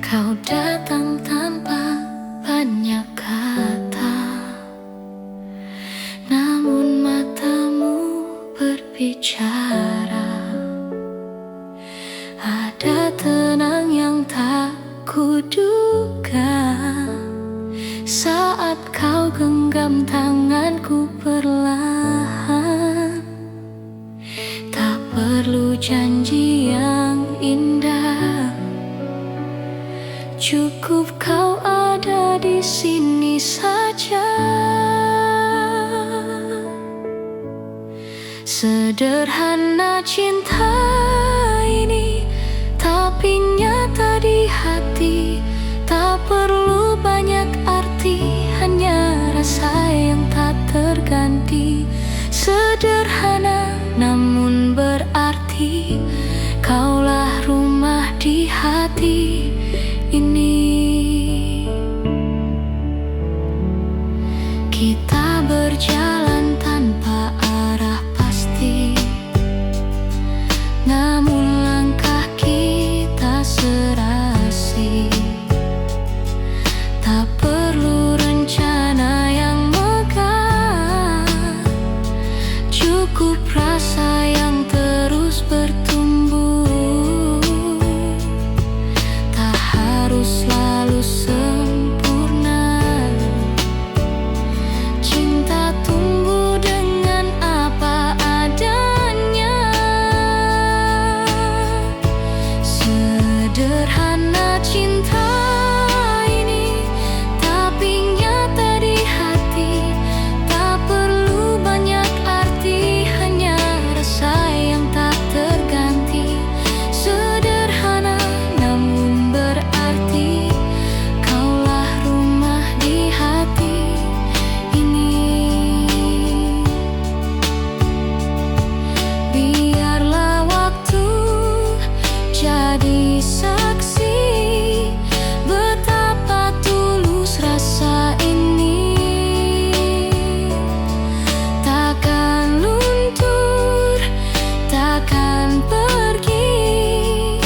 Kau datang tanpa banyak kata, namun matamu berbicara. Ada tenang yang tak kuduga saat kau genggam tanganku perlahan. Tak perlu janji yang indah, cukup kau ada di sini saja. Sederhana cinta ini, tapi nyata di hati. Tak perlu banyak arti, hanya rasa yang tak terganti. Sederhana namun berarti, kaulah rumah di hati ini. Kita berjalan tanpa arah pasti, namun langkah kita serasi. Tak perlu rencana yang megah, cukup rasa yang terus bertumbuh. Tak harus selalu sempurna, cinta tumbuh dengan apa adanya. Sederhana cinta ini, tapi nyata di hati. Tak perlu banyak arti, hanya rasa yang tak terganti. Sederhana namun berarti, kaulah rumah di hati ini. Biarlah waktu jadi saksi betapa tulus rasa ini. Takkan luntur, takkan pergi,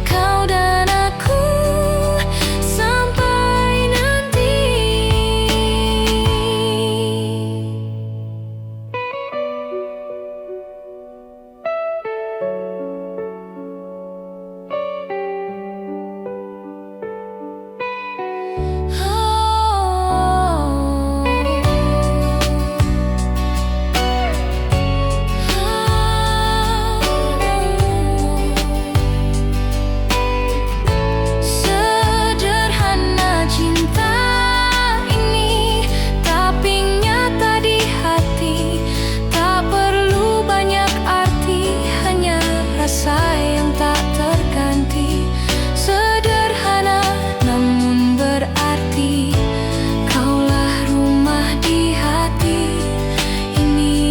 kau dan aku sampai nanti. Sederhana cinta ini, tapi nyata di hati. Tak perlu banyak arti, hanya rasa yang tak terganti. Sederhana namun berarti, kaulah rumah di hati ini.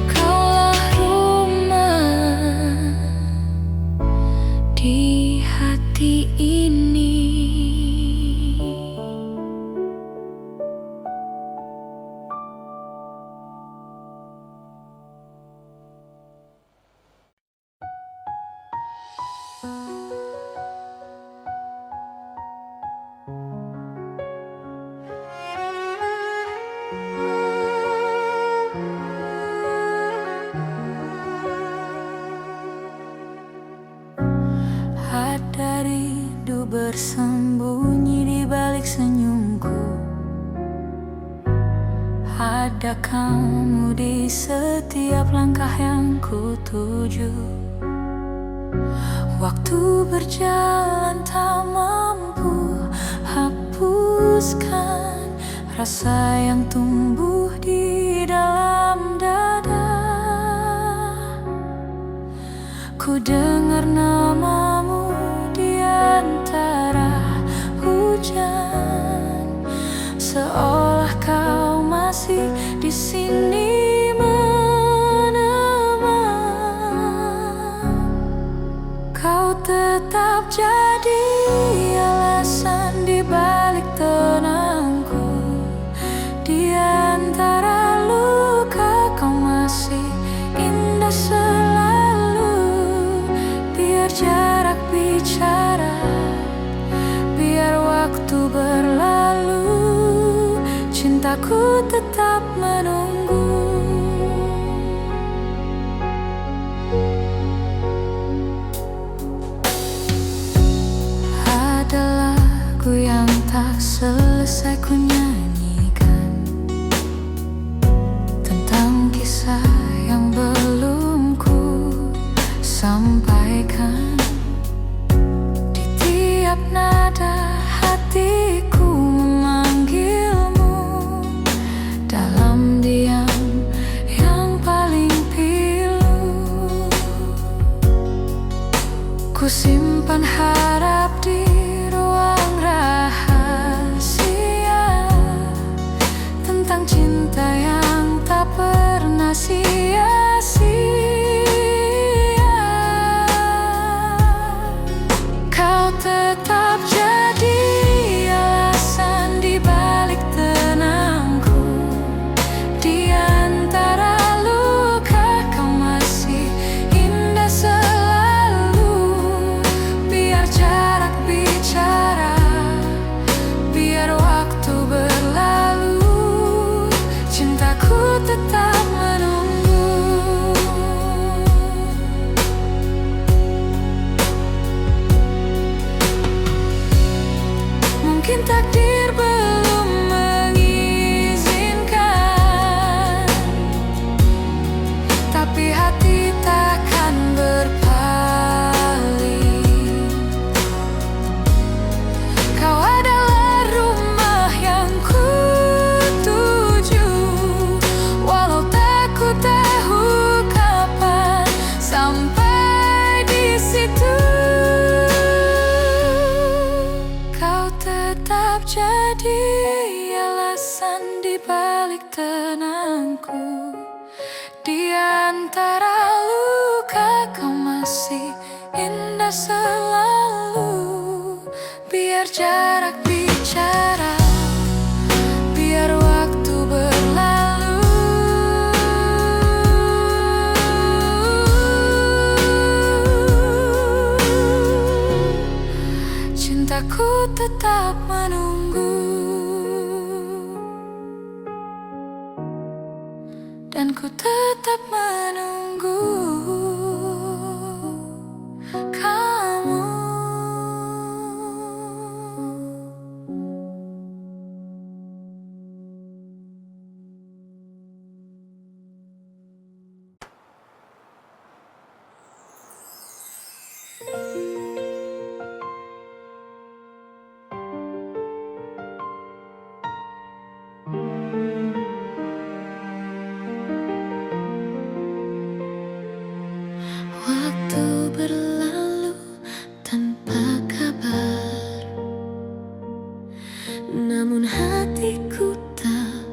Kaulah rumah di hati ini. Ada rindu bersembunyi di balik senyumku. Ada kamu di setiap langkah yang ku tuju. Waktu berjalan tak mampu hapuskan rasa yang tumbuh di dalam dada. Ku dengar namamu di antara hujan, seolah kau masih di sini menemani. Kau tetap jadi alasan di balik tenangku. Di antara luka kau masih indah selalu. Biar cintaku tetap menunggu. Ada lagu yang tak selesai ku nyanyikan, tentang kisah yang belum ku sampaikan. Di tiap nada hatiku memanggilmu, dalam diam yang paling pilu. Ku simpan harap di ruang rahasia, tentang cinta yang tak pernah sia-sia. Kau tetap jadi alasan di balik tenangku. Di antara luka kau masih indah selalu. Biar jarak bicara, biar waktu berlalu, cintaku tetap menunggu. Mungkin takdir belum mengizinkan, tapi hati takkan berpaling. Kau adalah rumah yang ku tuju, walau tak ku tahu kapan sampai di situ. Kau tetap jadi alasan di balik tenangku. Di antara luka kau masih indah selalu. Biar jarak bicara, biar waktu berlalu, cintaku tetap menunggu. Dan ku tetap menunggu kamu. Waktu berlalu tanpa kabar, namun hatiku tak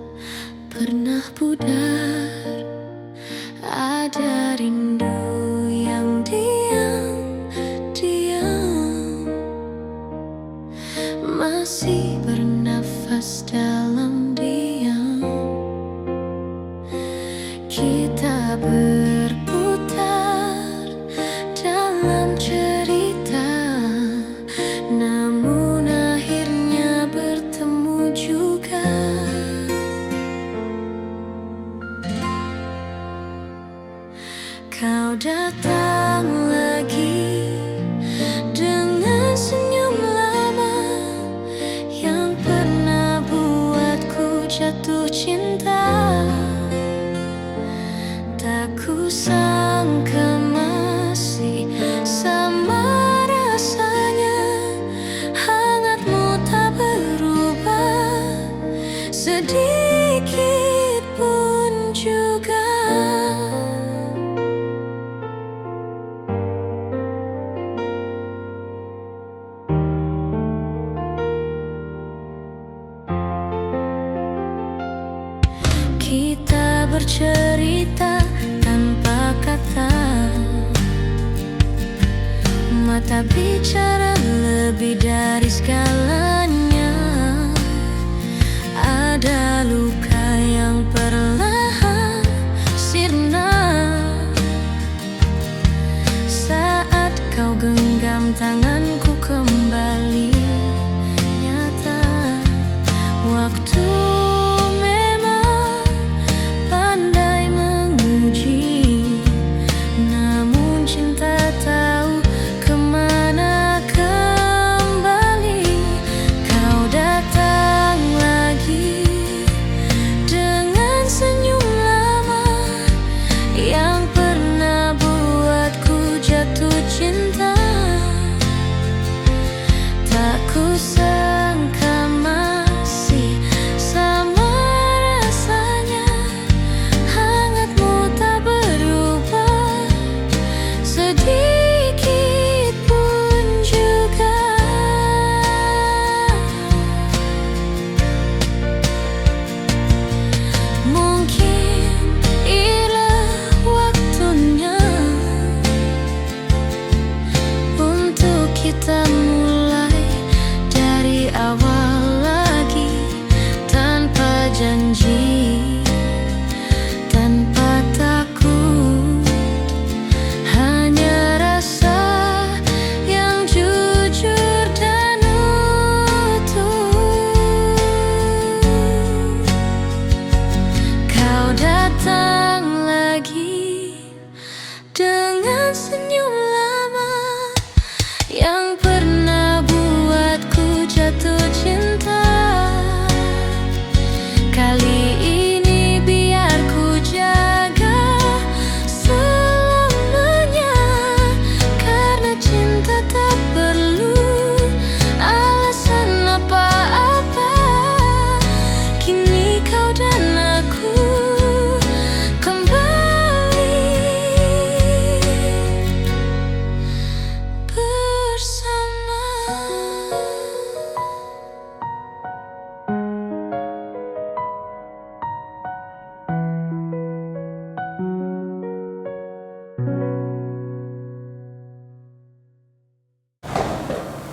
pernah pudar. Ada rindu yang diam-diam masih bernafas dalam diam. Kita berputar dalam cerita, namun akhirnya bertemu juga. Kau datang lagi dengan senyum lama yang pernah buatku jatuh cinta. Tak kusangka masih sama rasanya, hangatmu tak berubah sedikit pun juga. Kita bercerita tanpa kata, mata bicara lebih dari segalanya. Ada luka yang perlahan sirna saat kau genggam tanganku kembali nyata. Waktu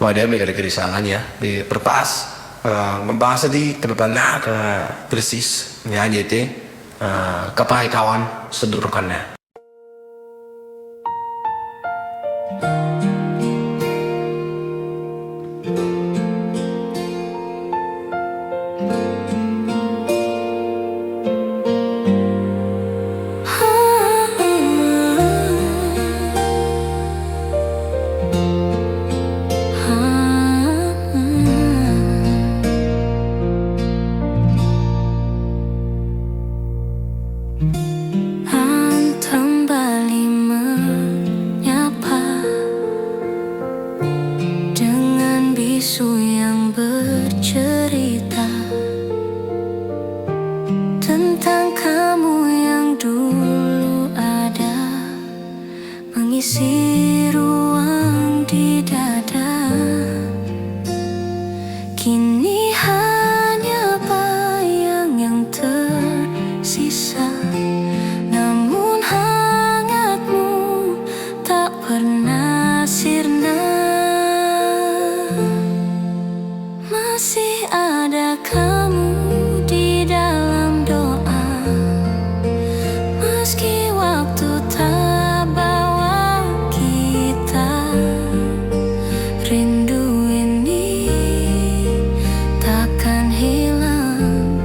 Apa dia ada kerisangan ya di perpas membahas di kedepannya ke persis nyanyi itu kepai kawan sedurkannya. Kembali menyapa dengan bisu yang bercerita tentang kamu yang dulu ada, mengisi ruang di dada. Kini hanya bayang yang tersisa, namun hangatmu tak pernah sirna. Masih ada kamu di dalam doa, meski waktu tak bawa kita. Rindu ini takkan hilang,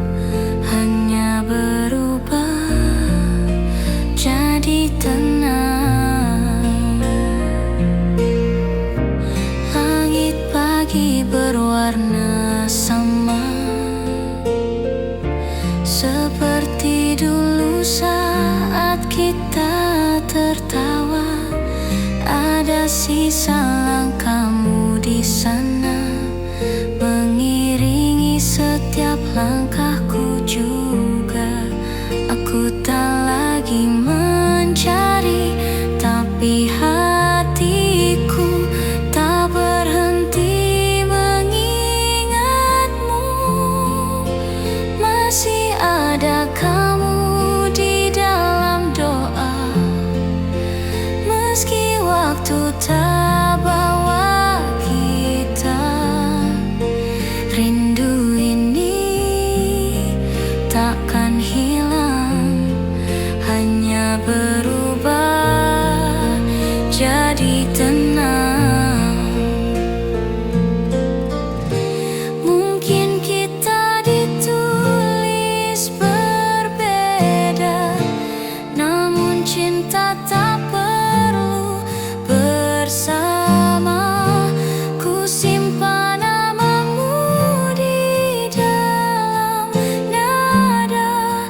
hanya berubah jadi tenang. Langit pagi berwarna sama, seperti dulu saat kita tertawa. Ada sisa langkahmu di sana, mengiringi setiap langkahku juga. Aku tak lagi mencari, tapi hatiku tak berhenti mengingatmu. Masih ada kamu di dalam doa, meski waktu tak bawa kita. Rindu ini takkan hilang, hanya berubah jadi tenang. Mungkin kita ditulis berbeda, namun cinta tak perlu bersama. Ku simpan namamu di dalam nada,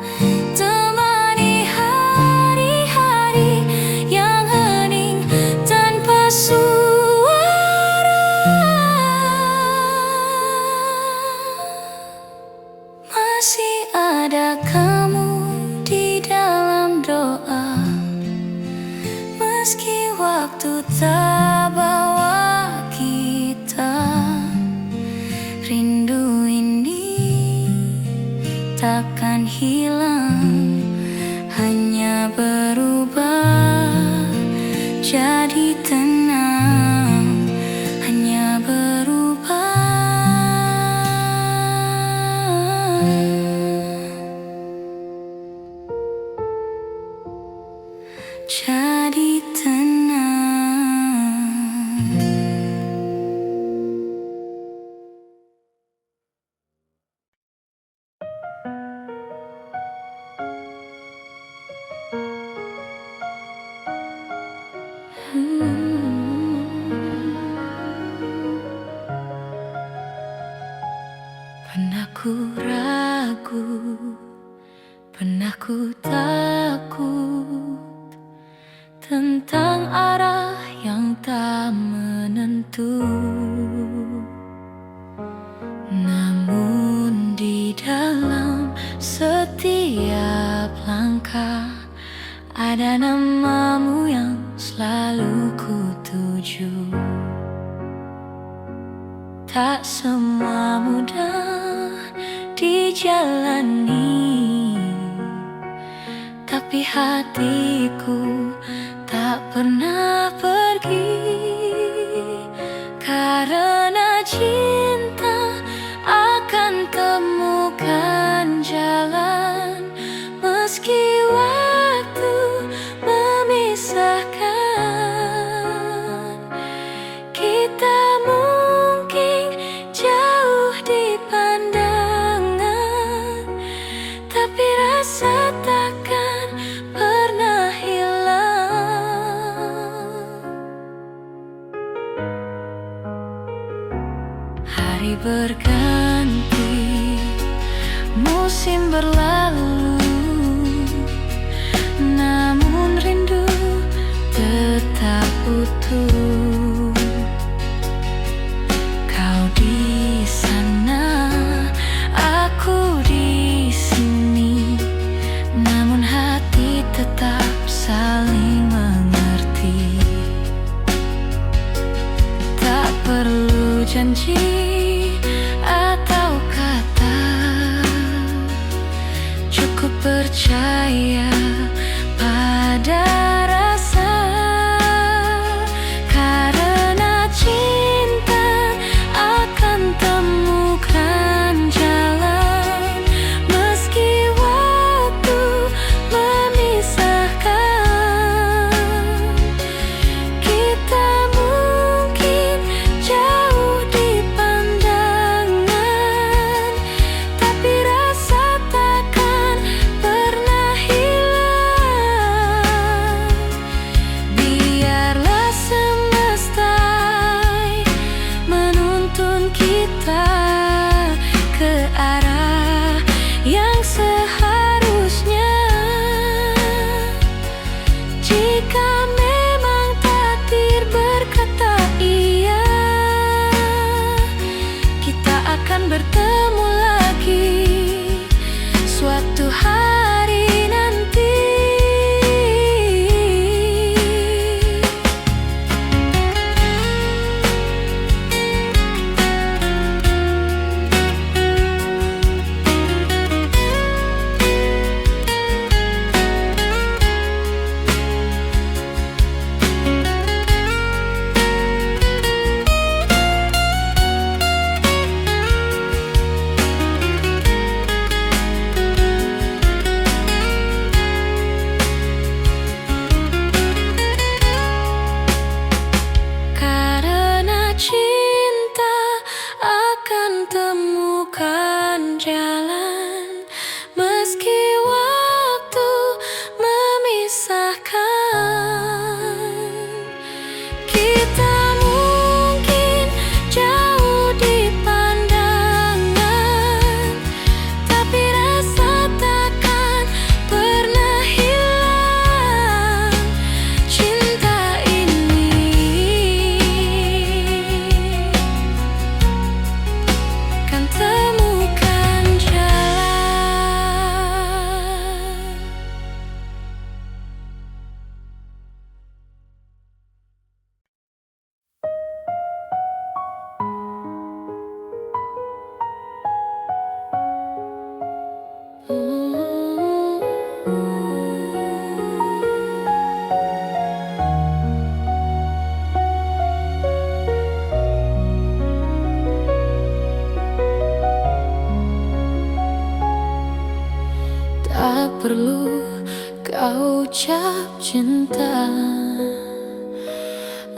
temani hari-hari yang hening tanpa suara. Masih ada kamu di dalam doa, meski waktu tak bawa kita. Rindu ini takkan hilang, hanya berubah jadi tenang. Hanya berubah jadi tenang. Pernah ku ragu, pernah ku takut tentang arah yang tak menentu. Namun di dalam setiap langkah ada namamu yang selalu ku tuju. Tak semua mudah dijalani, tapi hatiku tak pernah pergi karena Hari berganti, musim berlalu, namun rindu tetap utuh. Kau di sana, aku di sini, namun hati tetap saling mengerti. Tak perlu janji atau kata, cukup percaya pada rasa. Karena cinta akan temukan jalan, meski waktu memisahkan. Kita mungkin jauh di pandangan, tapi rasa takkan pernah hilang. Biarlah semesta menuntun kita ke arah yang seharusnya. Jika memang takdir berkata iya, kita akan bertemu lagi suatu hari nanti. Karena cinta akan temukan jalan, meski waktu memisahkan. Kita mungkin jauh di pandangan, tapi rasa takkan pernah hilang. Cinta ini kan temukan jalan. Tak perlu kau ucap cinta,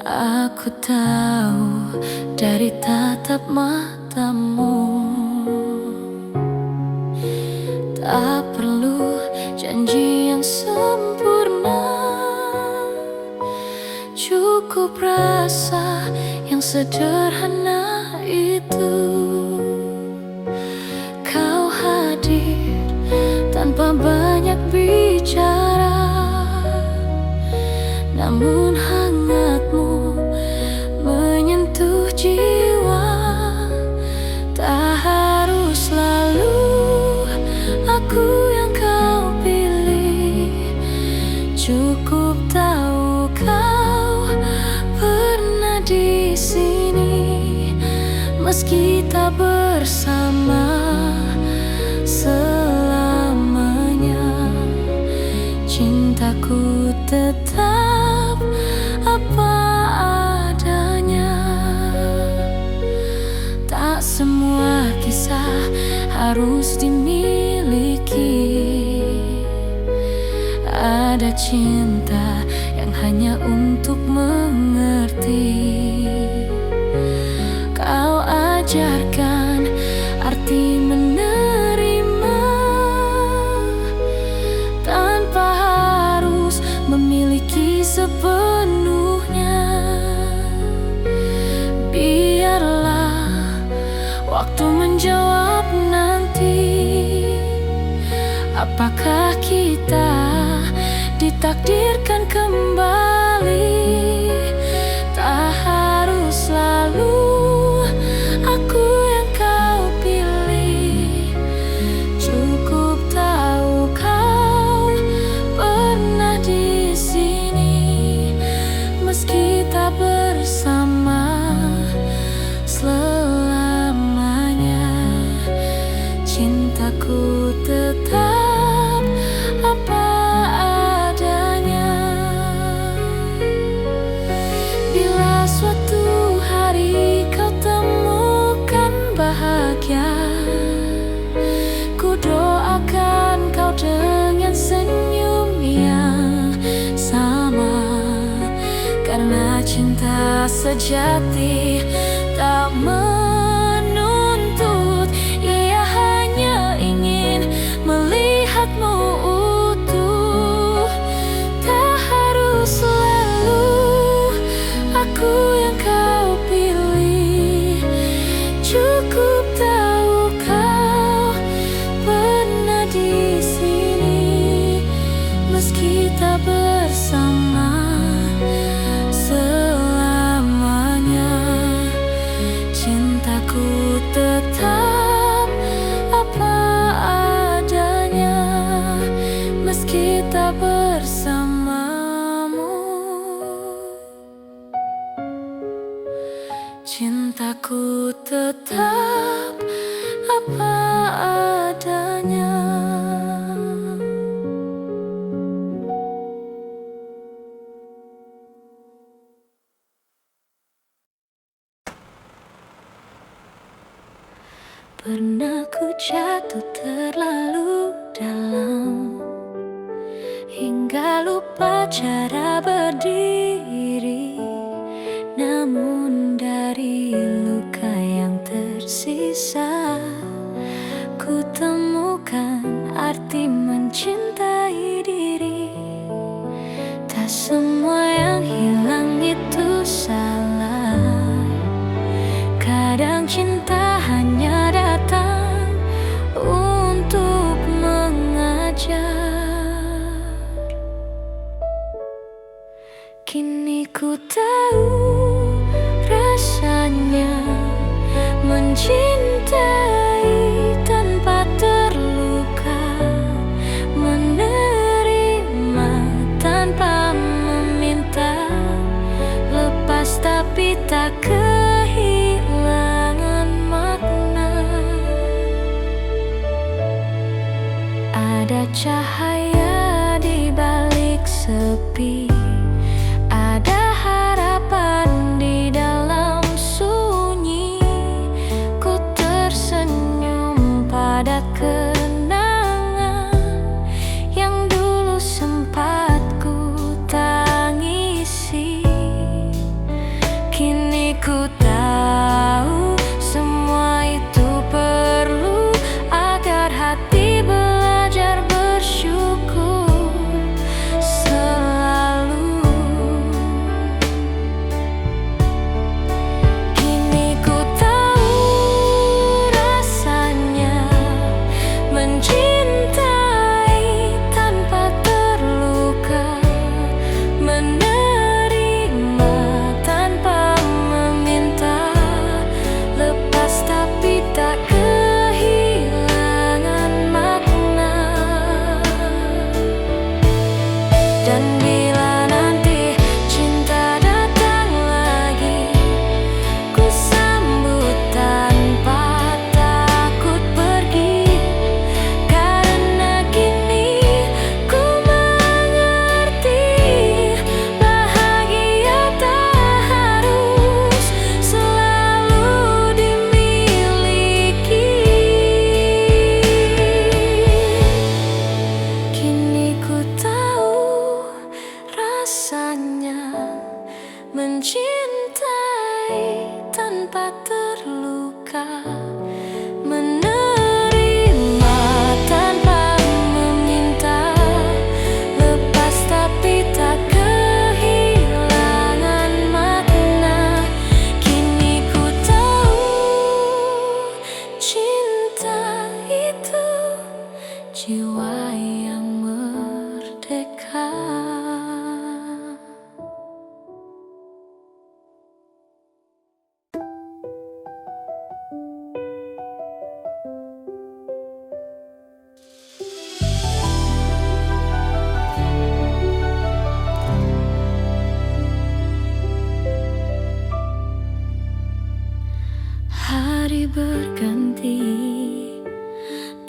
aku tahu dari tatap matamu. Tak perlu janji yang sempurna, cukup rasa yang sederhana itu. Kau hadir tanpa banyak bicara, namun hangatmu menyentuh jiwa. Tak harus selalu aku yang kau pilih, cukup tahu kau pernah di sini, meski tak bersama selamanya. Cintaku tetap apa adanya. Tak semua kisah harus dimiliki. Ada cinta yang hanya untuk mengerti. Kau ajarkan arti menerima, tanpa harus memiliki sepenuhnya. Biarlah Waktu menjawab nanti, apakah kita ditakdirkan kembali? Tak harus selalu aku yang kau pilih. Cukup tahu kau pernah di sini, meski tak bersama selamanya. Cintaku tetap apa adanya. Bila suatu hari kau temukan bahagia, ku doakan kau dengan senyum yang sama. Karena cinta sejati tak menuntut, ia hanya ingin melihatmu utuh. Tak harus selalu aku yang kau pilih. Cukup tahu kau pernah di sini, meski tak bersama selamanya. Cintaku tetap apa adanya, meski tak bersamamu. Cintaku tetap apa adanya. Pernah ku jatuh terlalu dalam, hingga lupa cara berdiri. Namun dari luka yang tersisa, ku temukan arti mencintai diri. Tak semua yang hilang itu salah. Kadang cinta hanya datang untuk mengajar. Kini ku tahu rasanya mencintai tanpa terluka, menerima tanpa meminta, lepas tapi tak kehilangan makna. Ada cahaya di balik sepi, ada harapan di dalam sunyi. Ku tersenyum pada kenangan yang dulu sempat ku tangisi. Kini ku tahu semua itu perlu agar hati belajar bersyukur.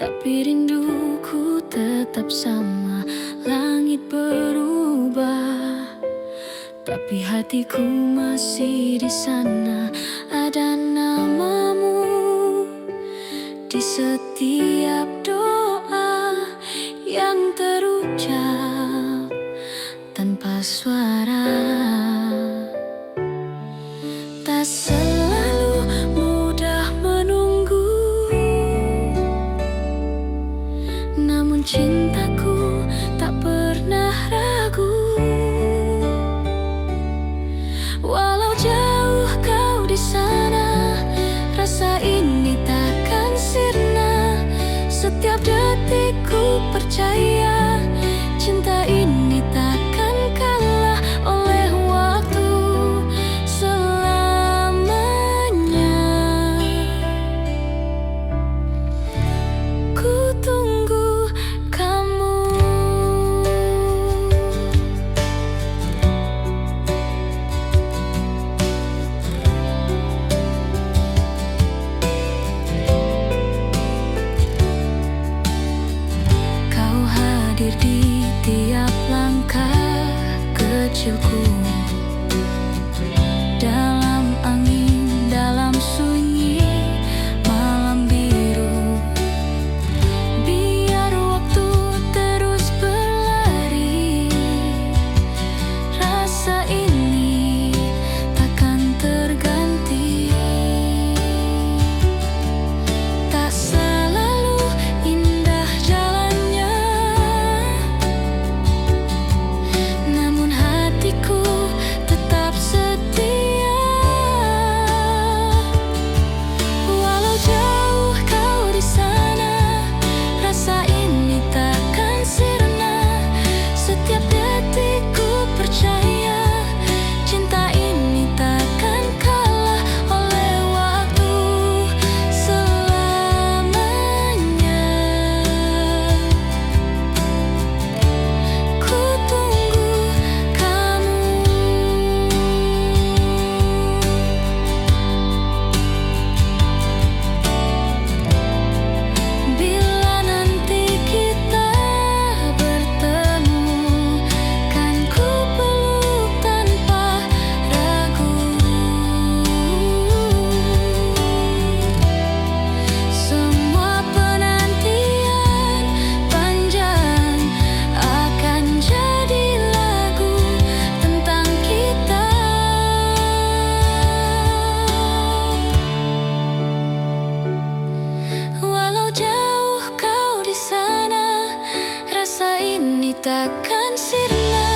tapi rinduku tetap sama. Langit berubah, tapi hatiku masih di sana. Ada namamu di setiap doa yang terucap tanpa suara. Tak selalu mudah menunggu, namun cintaku tak pernah ragu. Walau jauh kau di sana, rasa ini takkan sirna. Setiap detikku percaya, cinta ini takkan kalah oleh waktu selamanya. Ku tunggu kamu. Kau hadir di tiap langkah kecilku, dalam angin, dalam sunyi malam biru. Biar waktu terus berlari, rasa ini takkan terganti. Tak selalu indah jalannya, namun hatiku tetap setia. Walau jauh kau di sana, rasa ini takkan sirna. Setiap detikku percaya, cinta ini takkan kalah oleh waktu selamanya. Ku tunggu kamu. Bila nanti kita bertemu, kan ku peluk tanpa ragu. Semua penantian panjang akan jadi lagu tentang kita. Walau jauh kau di sana, rasa ini takkan sirna.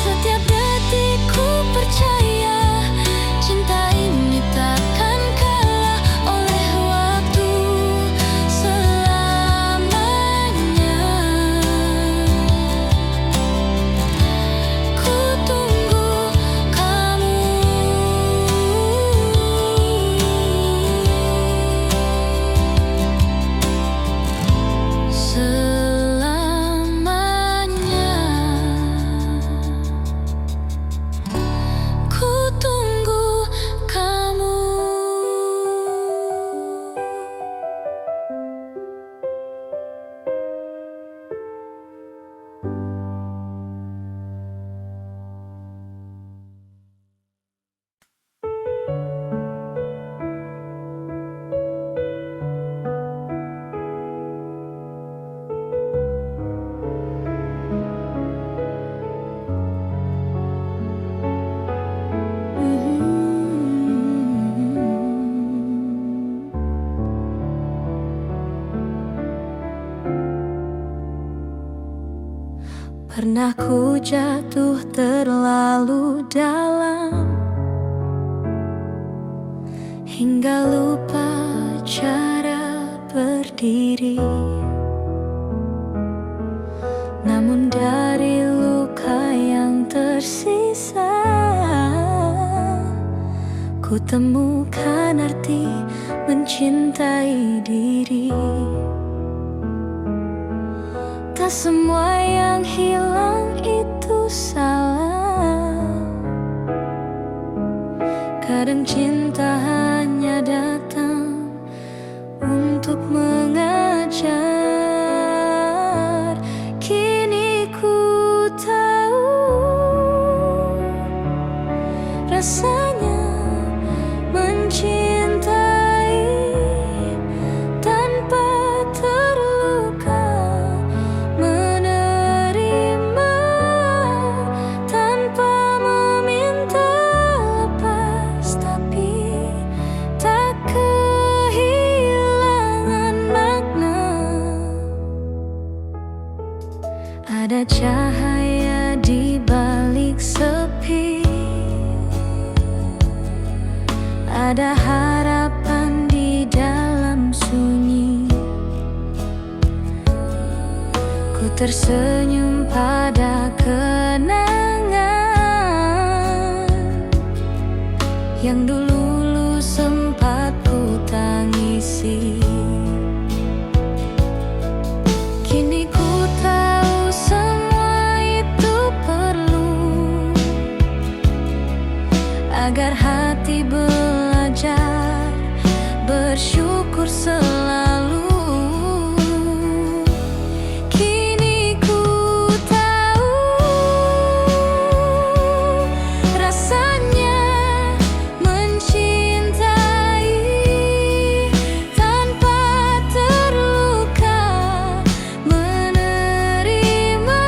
Setiap detikku percaya, cinta ini takkan kalah oleh waktu selamanya. Ku tunggu kamu. Selamanya. Ku tunggu kamu. Pernah ku jatuh terlalu dalam, hingga lupa cara berdiri. Namun dari luka yang tersisa, ku temukan arti mencintai diri. Tak semua yang hilang itu salah. Kadang cinta hanya datang untuk mengajak tersenyum pada kenangan yang dulu sempat ku tangisi. Kini ku tahu semua itu perlu agar hati belajar bersyukur selalu. Kini ku tahu rasanya mencintai tanpa terluka, menerima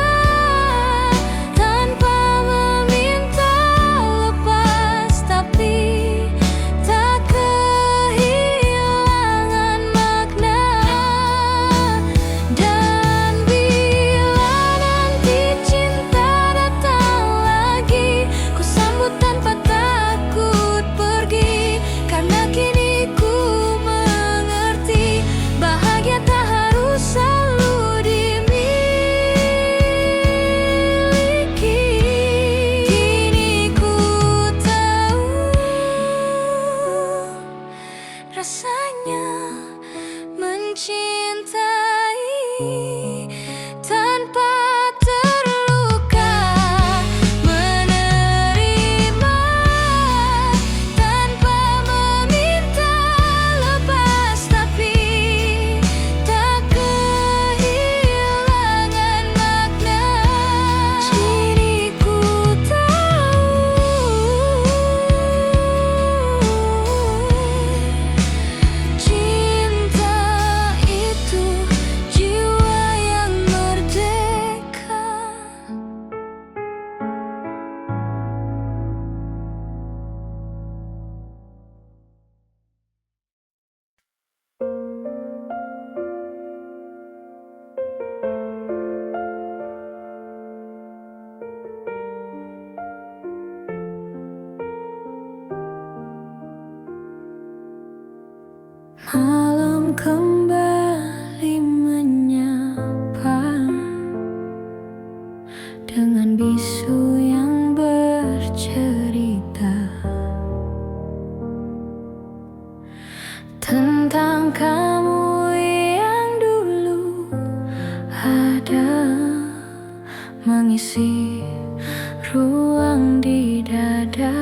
tanpa meminta lepas, tapi tak kehilangan makna. Dan bila nanti cinta datang lagi, ku sambut tanpa takut pergi, karena kini ku mengerti bahagia tak harus selalu dimiliki. Kini ku tahu rasanya mencintai tanpa terluka, menerima tanpa meminta lepas, tapi tak kehilangan makna. Kini ku tahu cinta itu jiwa yang merdeka. Malam kembali menyapa dengan bisu yang bercerita tentang kamu yang dulu ada mengisi ruang di dada.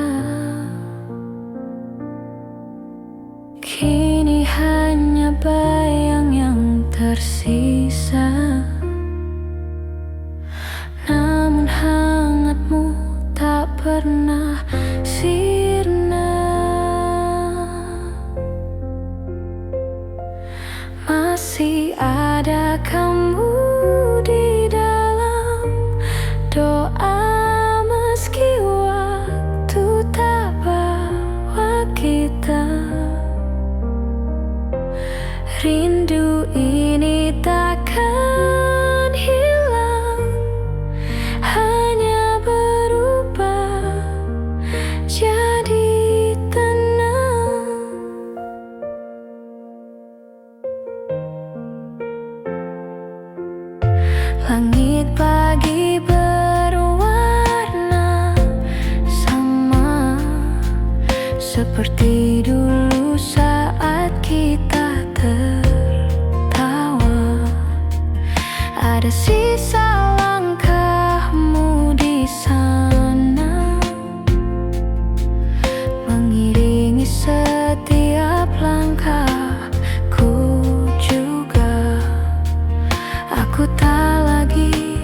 Kini hanya bayang yang tersisa, namun hangatmu tak pernah sirna. Masih ada kamu di dalam doa, meski waktu tak bawa kita. Rindu ini takkan hilang, hanya berubah jadi tenang. Langit pagi berwarna sama seperti dulu saat kita tertawa. Ada sisa langkahmu di sana, mengiringi setiap langkahku juga. Aku tak lagi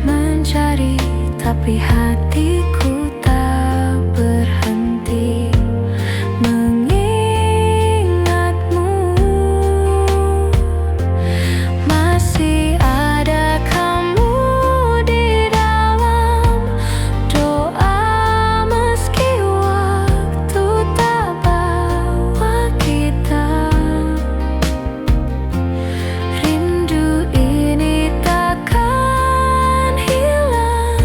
mencari, tapi hatiku tak berhenti mengingatmu. Masih ada kamu di dalam doa, meski waktu tak bawa kita. Rindu ini takkan hilang,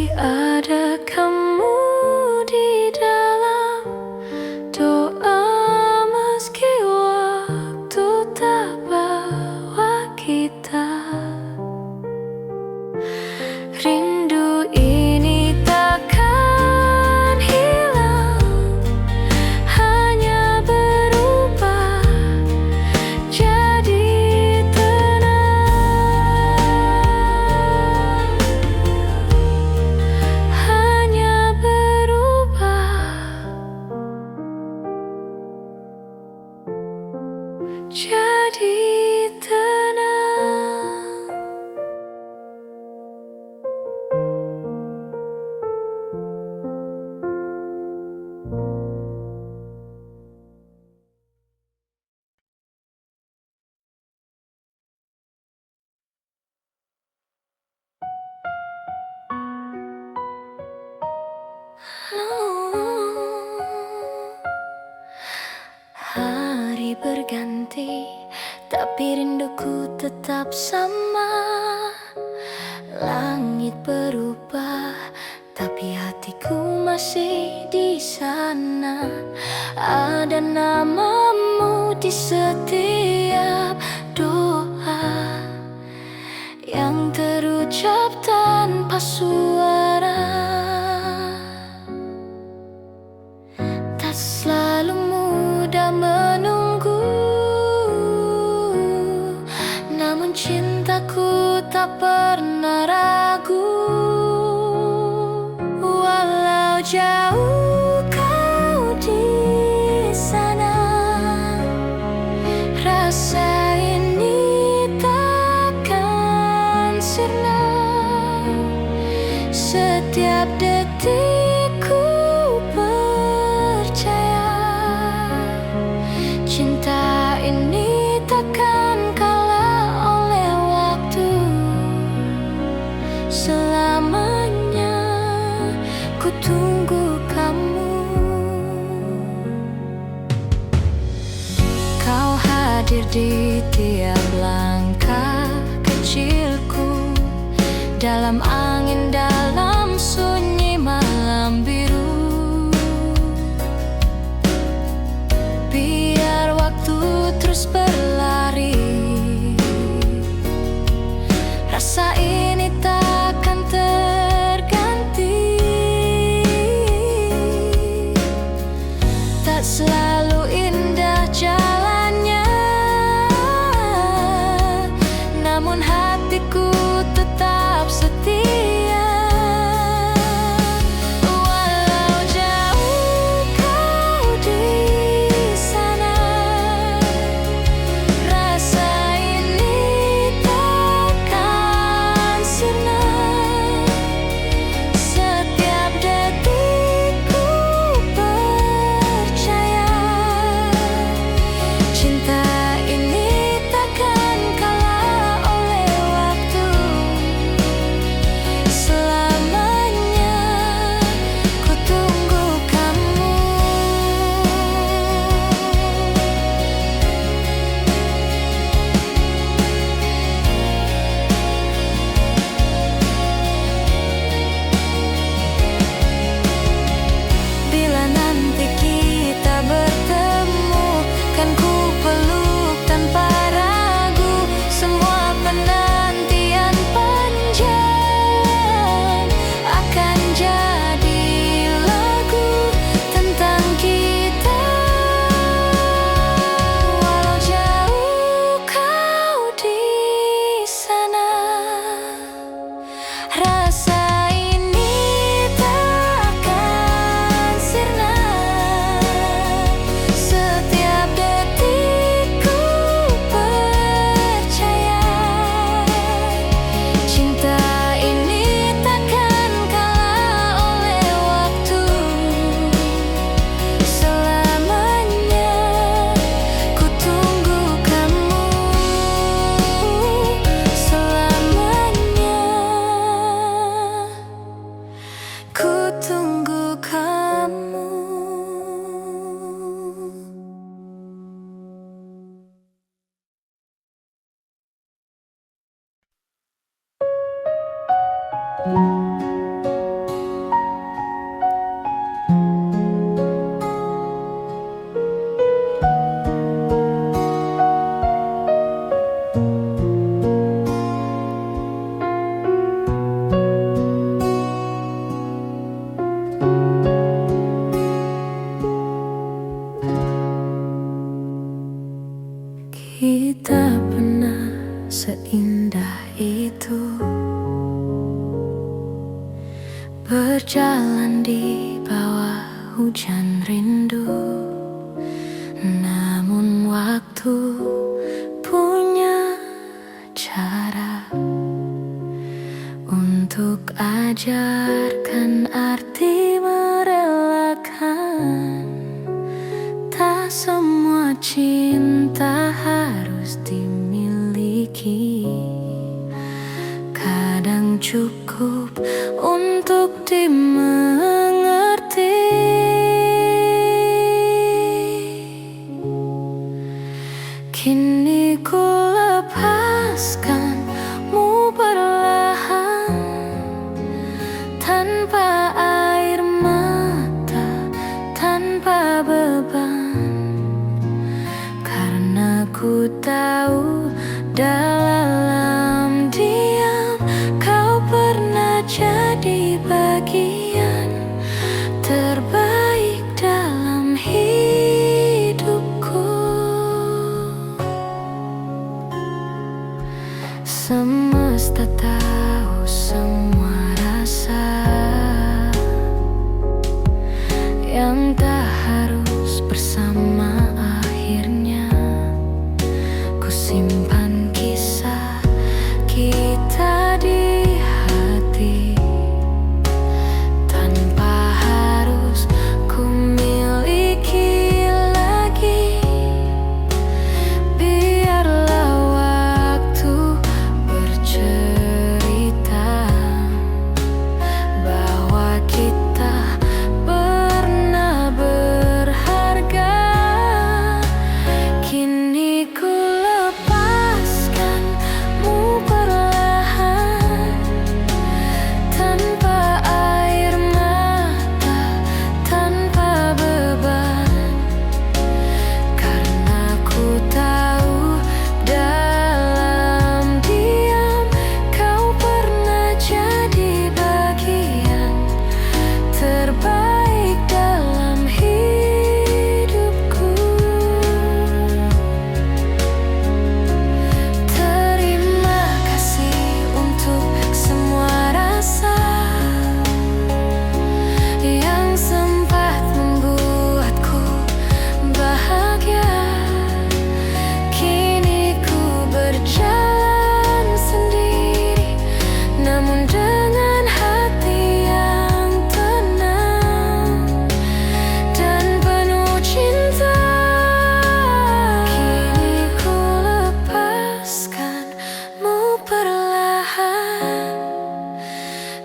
Masih ada kamu di dalam doa, meski waktu tak bawa kita. Rindu ini takkan hilang, hanya berubah jadi tenang. Hanya berubah jadi tenang. Hari berganti, tapi rinduku tetap sama. Langit berubah, tapi hatiku masih di sana. Ada namamu di setiap doa yang terucap tanpa suara. Tak selalu mudah menunggu, namun cintaku tak pernah ragu. Walau jauh kau di sana, rasa ini takkan sirna. Setiap detikku percaya, cinta ini takkan kalah oleh waktu. Selamanya ku tunggu kamu. Kau hadir di tiap langkah kecilku, dalam angin, dalam sunyi malam biru. Biar waktu terus berlari, rasa ini takkan terganti. Tak selalu indah jalannya, namun hatiku tetap setia. berjalan di bawah hujan rindu. Namun waktu punya cara untuk ajarkan arti merelakan. Tak semua cinta harus dimiliki. Kadang cukup untuk dimengerti. Kini ku lepaskanmu perlahan, tanpa air mata, tanpa beban. Karena ku tahu dalam diam kau pernah jadi bagian terbaik dalam hidupku. Semesta tahu semua rasa yang tak harus bersama akhirnya. Ku simpan kisah kita di hati, tanpa harus ku miliki lagi. Biarlah waktu bercerita bahwa kita pernah berharga. Kini ku lepaskanmu perlahan, tanpa air mata, tanpa beban. Karena ku tahu dalam diam kau pernah jadi bagian terbaik dalam hidupku. Terima kasih untuk semua rasa yang sempat membuatku bahagia. Kini ku berjalan sendiri, namun dengan hati yang tenang dan penuh cinta. Kini ku lepaskanmu perlahan,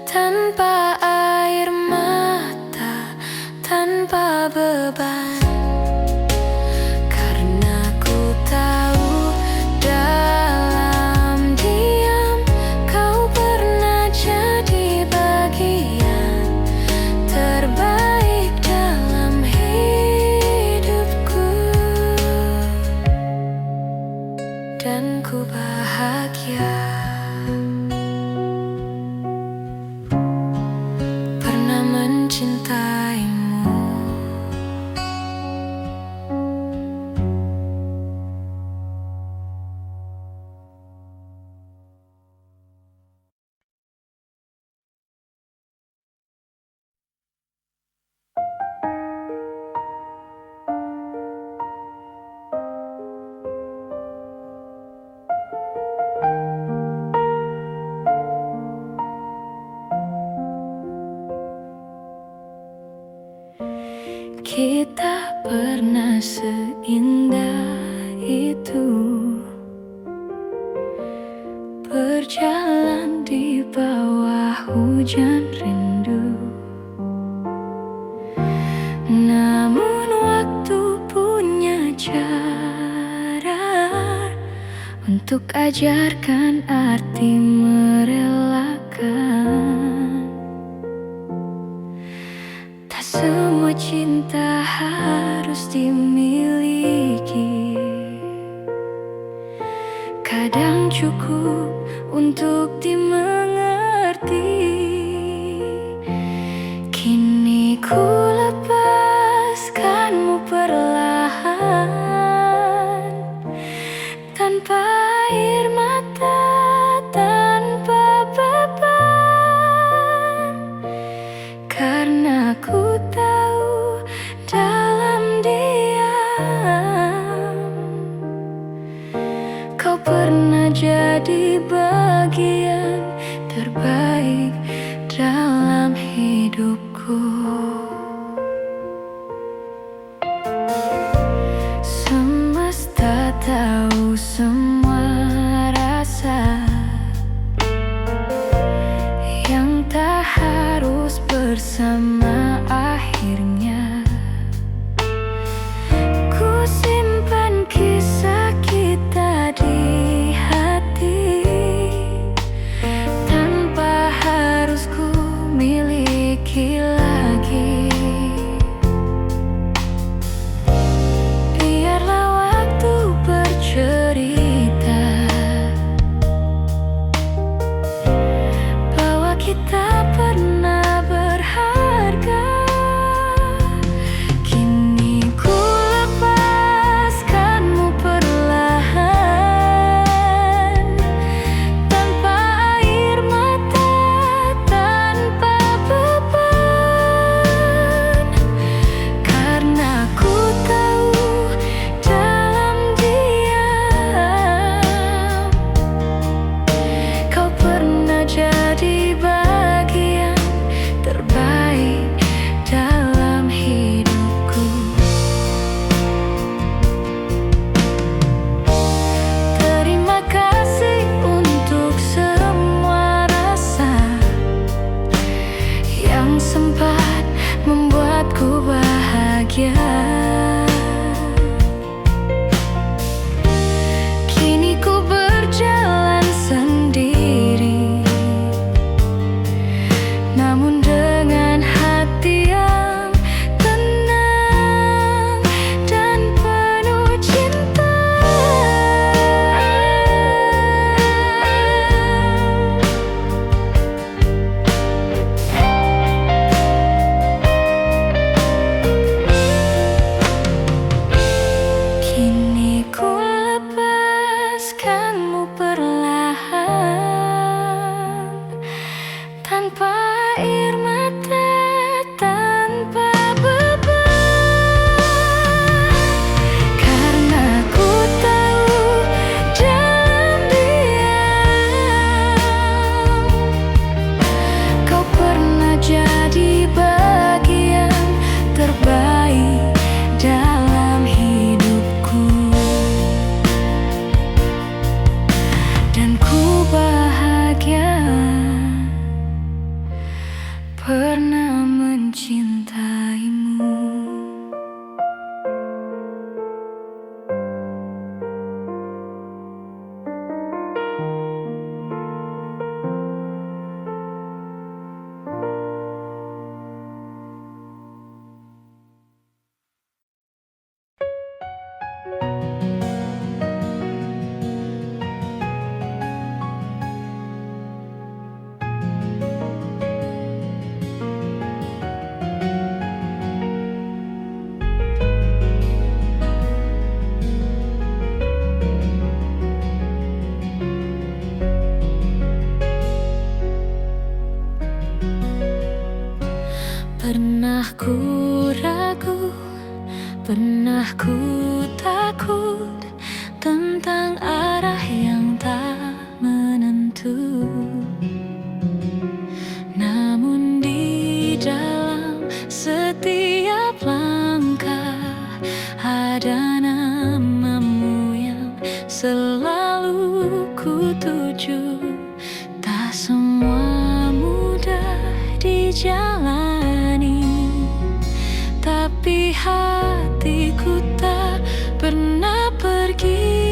tanpa air mata, tanpa beban. Karena ku tahu dalam diam kau pernah jadi bagian terbaik dalam hidupku. Dan ku bahagia pernah mencintaimu. Kita pernah seindah itu, berjalan di bawah hujan rindu. Namun waktu punya cara untuk ajarkan arti merelakan. Tak semua cinta harus dimiliki. Kadang cukup untuk dimengerti. Kini ku lepaskanmu perlahan, tanpa air mata, tanpa beban. hidupku. Semesta tahu semua rasa yang tak harus bersama akhirnya. Ku simpan kisah kita di hati tanpa harus ku miliki lagi. Biarlah waktu bercerita bahwa kita pernah berharga. Kini ku lepaskanmu perlahan, tanpa air mata, tanpa beban. Karena ku tahu dalam diam kau pernah jadi bagian terbaik dalam hidupku. Terima kasih untuk semua rasa yang sempat membuatku bahagia. Kini ku berjalan sendiri, namun dengan hati yang tenang dan penuh cinta. Kini ku lepaskanmu perlahan, tanpa air mata, tanpa beban. Karena ku tahu dalam diam kau pernah jadi bagian terbaik dalam hidupku. Dan ku bahagia pernah mencintaimu. Pernah ku ragu, pernah ku takut tentang arah yang tak menentu. Namun di dalam setiap langkah ada namamu yang selalu ku tuju. Tak semua mudah dijalani, tapi hatiku tak pernah pergi.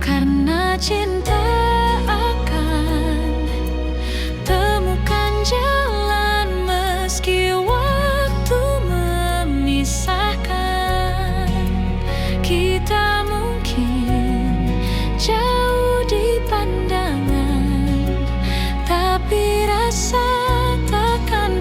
Karena cinta akan temukan jalan meski waktu memisahkan. Kita mungkin jauh di pandangan, tapi rasa takkan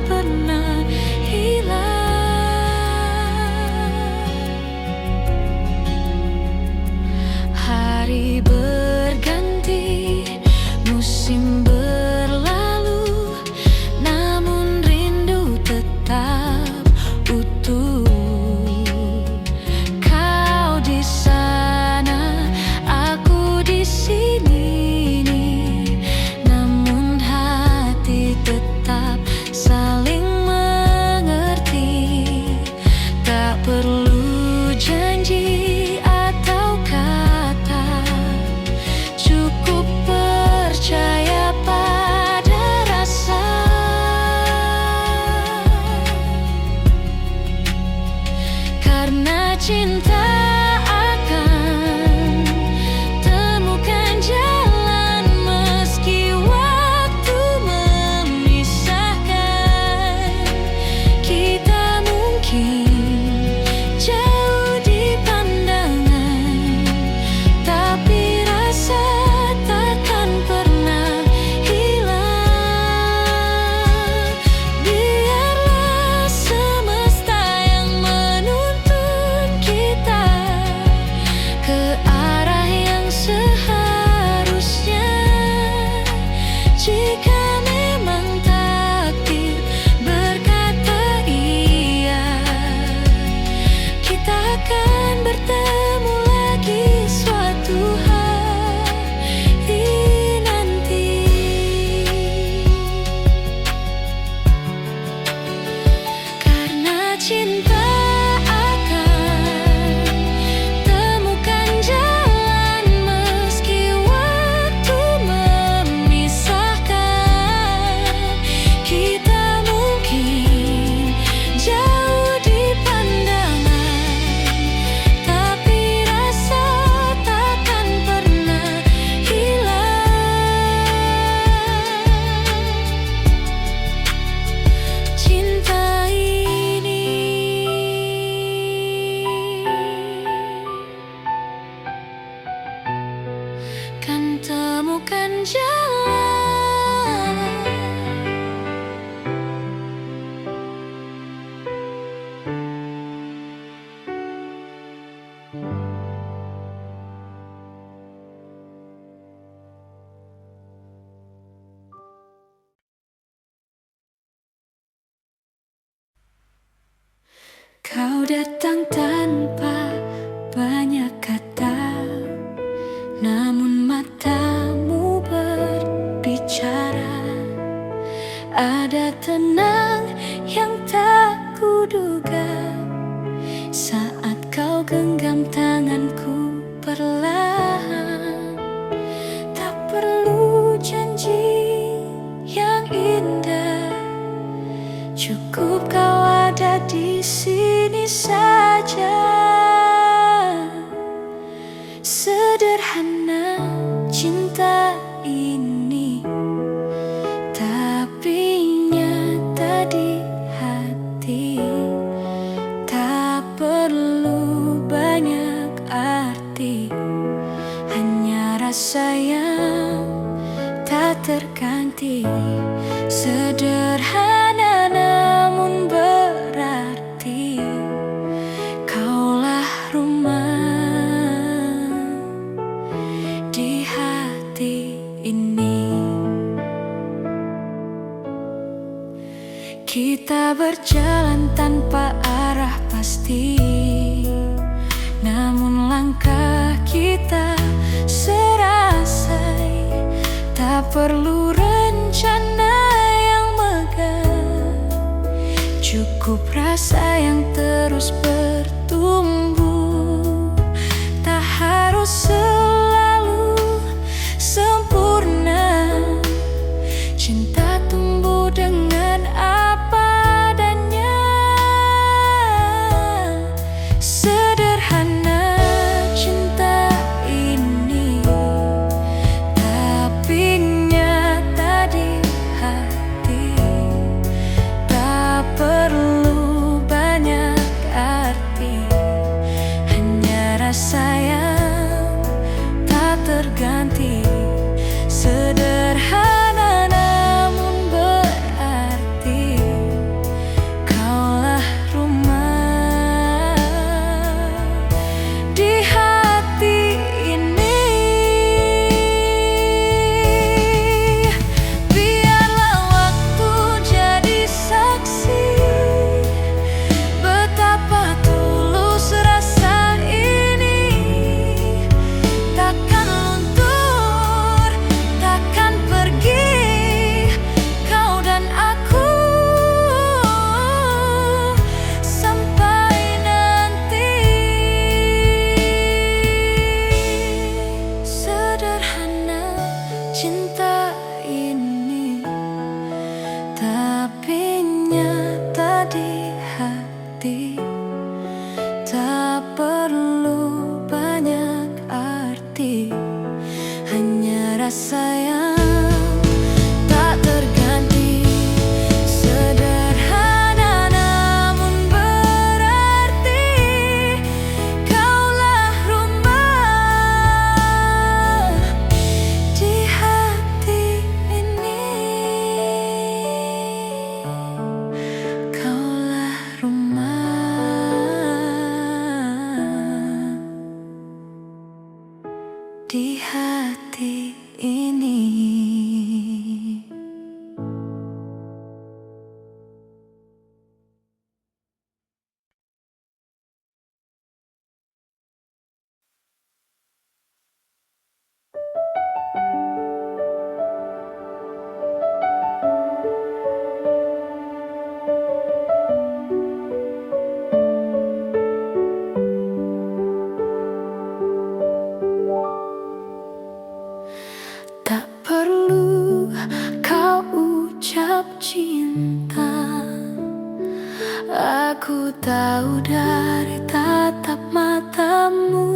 datang tanpa banyak kata, namun matamu berbicara. Ada tenang yang tak kuduga saat kau genggam tanganku perlahan. Tak perlu janji yang indah, cukup kau ada di sini saja. Sederhana cinta ini, tapi nyata di hati. Tak perlu banyak arti, hanya rasa yang tak terganti. Sederhana namun berarti, kaulah rumah di hati ini. Kita berjalan tanpa arah pasti, namun langkah kita serasai. Tak perlu rencana yang megah, cukup rasa yang terus bertumbuh. Tak harus selalu sempurna, cinta tumbuh dengan apa adanya. Sederhana cinta ini, tapi nyata di hati. Tak perlu banyak arti, hanya rasa yang tak terganti. Sederhana namun berarti, kaulah rumah di hati ini. Biarlah waktu jadi saksi betapa tulus rasa ini. Takkan luntur, takkan pergi, kau dan aku, sampai nanti. Sederhana cinta ini, tapi nyata di hati. Tak perlu banyak arti, hanya rasa yang tak terganti. Sederhana namun berarti, kaulah rumah di hati ini. Kaulah rumah di hati ini. Tak perlu kau ucap cinta, aku tahu dari tatap matamu.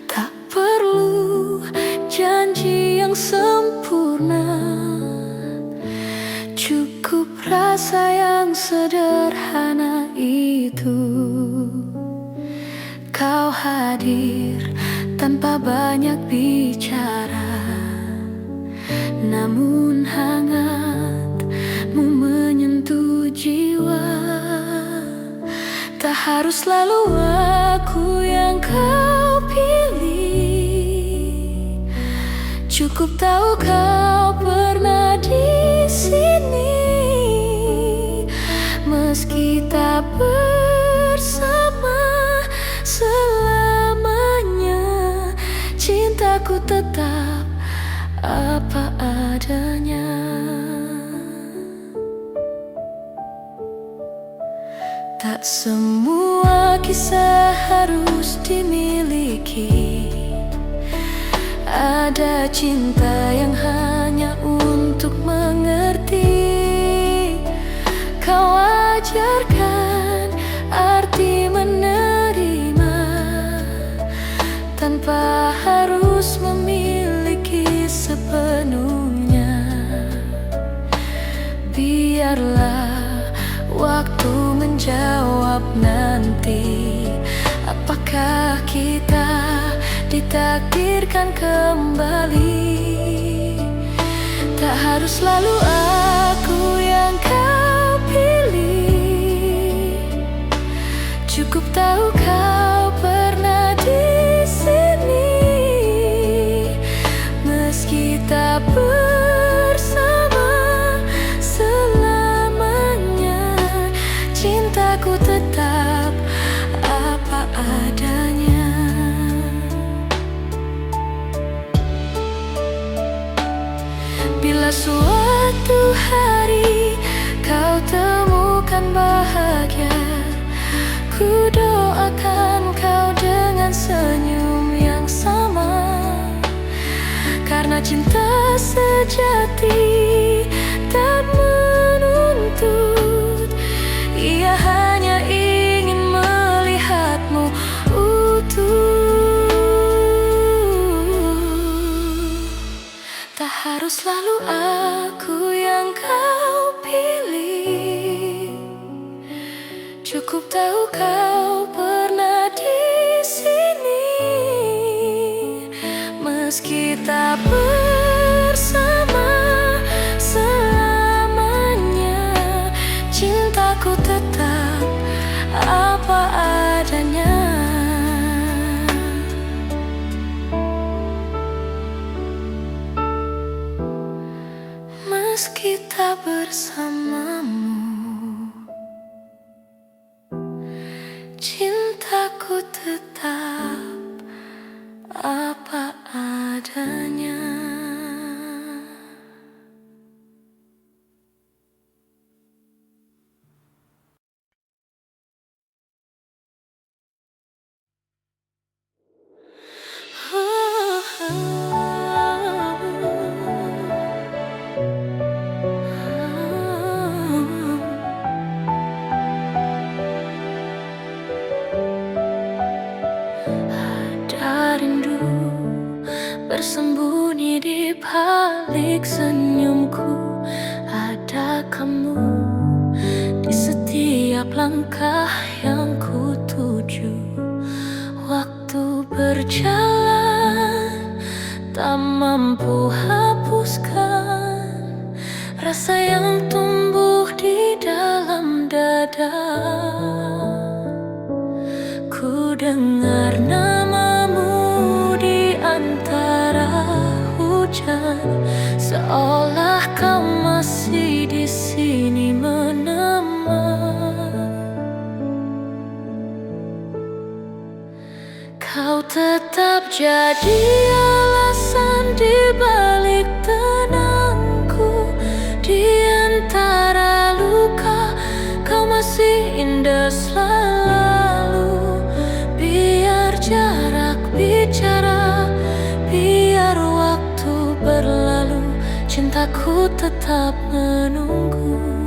Tak perlu janji yang sempurna, cukup rasa yang sederhana itu. Kau hadir tanpa banyak bicara, namun hangatmu menyentuh jiwa. Tak harus selalu aku yang kau pilih, cukup tahu kau pernah di sini. Meski tak apa adanya. Tak semua kisah harus dimiliki. Ada cinta yang hanya untuk mengerti. Kau ajarkan arti menerima tanpa harus memiliki sepenuhnya. Biarlah waktu menjawab nanti, apakah kita ditakdirkan kembali. Tak harus selalu aku yang kau pilih. Cukup tahu kau pernah di sini. Meski tak bersama selamanya, cintaku tetap apa adanya. Bila suatu hari kau temukan bahagia, ku doakan kau dengan senyum yang sama. Karena cinta sejati tak menuntut, ia hanya ingin melihatmu utuh. Tak harus selalu aku yang kau pilih. Cukup tahu kau pernah di sini. Meski tak bersama selamanya, cintaku tetap apa adanya. Meski tak bersamamu, cintaku tetap apa adanya. Bersembunyi di balik senyumku, ada kamu di setiap langkah yang ku tuju. Waktu berjalan tak mampu hapuskan rasa yang tumbuh di dalam dada. Ku dengar namamu di antara hujan, seolah kau masih di sini menempel. Kau tetap jadi alasan di balik tenangku. Di antara luka, kau masih indah selalu. Biar jarak bicara, biar waktu berlalu, cintaku tetap menunggu.